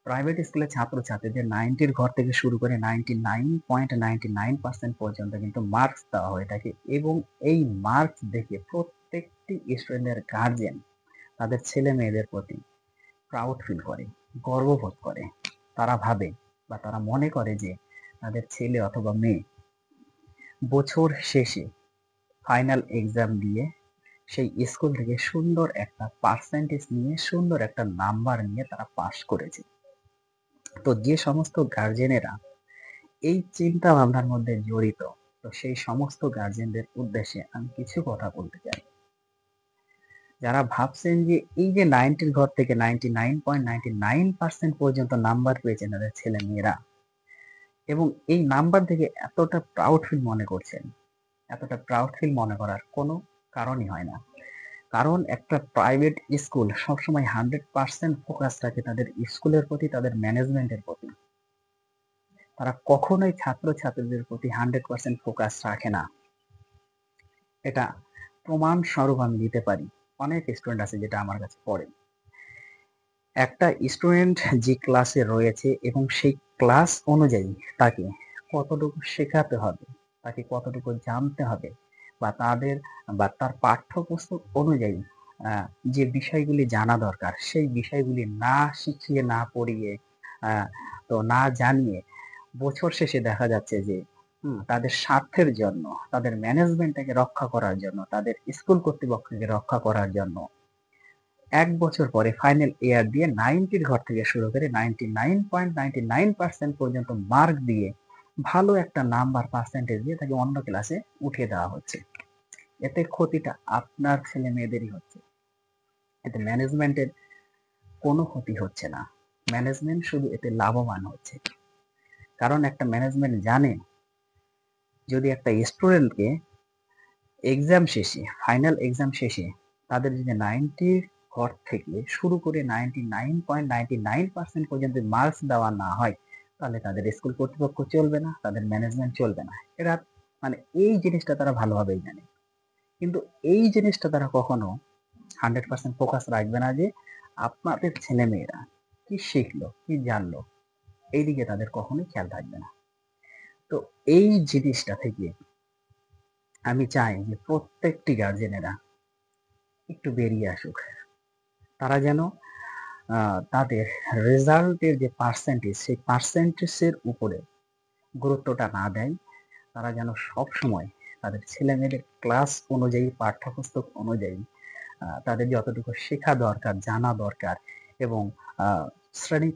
Private স্কুলের ছাত্রছাত্রীদের 90 ঘর থেকে শুরু করে 99.99% পর্যন্ত কিন্তু মার্কস দেওয়া হয়ে থাকে এবং এই মার্কস দেখে প্রত্যেকটি স্টুডেন্টের গার্জিয়ান তাদের ছেলে-মেয়েদের প্রতি প্রাউড ফিল করে, গর্ববোধ করে। তারা ভাবে বা তারা মনে করে যে তাদের ছেলে অথবা মেয়ে বছর শেষে ফাইনাল এক্সাম দিয়ে সেই স্কুল থেকে সুন্দর একটা পার্সেন্টেজ নিয়ে, সুন্দর একটা নাম্বার নিয়ে তারা পাস করেছে। তো যে সমস্ত গার্জিয়ানেরা এই চিন্তা ভাবনার মধ্যে জড়িত, তো সেই সমস্ত গার্জিয়ানদের উদ্দেশ্যে আমি কিছু কথা বলতে চাই। যারা ভাবছেন যে এই যে 90 ঘর থেকে 99.99% পর্যন্ত নাম্বার পেয়েছেন তাদের ছেলে-মেয়েরা এবং এই নাম্বার দেখে এতটা প্রাউড ফিল মনে করছেন, এতটা প্রাউড ফিল মনে করার কোনো কারণই হয় না। কারণ একটা প্রাইভেট স্কুল সবসময় 100% ফোকাস রাখে তাদের স্কুলের প্রতি, তাদের ম্যানেজমেন্টের প্রতি। তারা কখনোই ছাত্র-ছাত্রীদের প্রতি 100% ফোকাস রাখে না। এটা প্রমাণ স্বরূপ আমি দিতে পারি। অনেক স্টুডেন্ট আছে যেটা আমার কাছে পড়ে। একটা স্টুডেন্ট যে ক্লাসে রয়েছে এবং সেই ক্লাস অনুযায়ী তাকে কতটুকু শেখাতে হবে, তাকে কতটুকু জানতে হবে বা তার পাঠ্যপুস্তক অনুযায়ী যে বিষয়গুলি জানা দরকার সেই বিষয়গুলি না শিখিয়ে, না পড়িয়ে, তো না জানিয়ে বছর শেষে দেখা যাচ্ছে যে তাদের স্বার্থের জন্য, তাদের ম্যানেজমেন্টটাকে রক্ষা করার জন্য, তাদের স্কুল কর্তৃপক্ষকে রক্ষা করার জন্য ১ বছর পরে ফাইনাল ইয়ার দিয়ে 90 ঘর থেকে শুরু করে 99.99% পর্যন্ত মার্ক দিয়ে ভালো একটা নাম্বার পার্সেন্টেজ দিয়ে তাকে অন্য ক্লাসে উঠিয়ে দেওয়া হচ্ছে। এতে ক্ষতিটা আপনার ছেলে মেয়েদেরই হচ্ছে। এতে ম্যানেজমেন্টের কোনো ক্ষতি হচ্ছে না। ম্যানেজমেন্ট শুধু এতে লাভবান হচ্ছে। কারণ একটা ম্যানেজমেন্ট জানে যদি একটা স্টুডেন্টকে এক্সাম শেষে, ফাইনাল এক্সাম শেষে তাদের যদি 90 ঘর থেকে শুরু করে 99.99% পর্যন্ত মার্কস দেওয়া না হয়, তাহলে তাদের স্কুল কর্তৃপক্ষ চলবে না, তাদের ম্যানেজমেন্ট চলবে না। এরা মানে এই জিনিসটা তারা ভালোভাবেই জানে। কিন্তু এই জিনিসটা তারা কখনো 100% ফোকাস রাখবে না যে আপনাদের ছেলেমেয়েরা কি শিখলো, কি জানলো, এইদিকে তাদের কখনোই খেয়াল থাকবে না। তো এই জিনিসটা থেকে আমি চাই যে প্রত্যেকটি গার্জেনেরা একটু বেরিয়ে আসুক। তারা যেন তাদের রেজাল্টের যে পার্সেন্টেজ, সেই পার্সেন্টেজের উপরে গুরুত্বটা না দেয়। তারা যেন সবসময় তাদের ছেলেমেয়েদের ক্লাস অনুযায়ী, পাঠ্যপুস্তক অনুযায়ী তাদের যতটুকু শেখা দরকার, জানা দরকার এবং শ্রেণী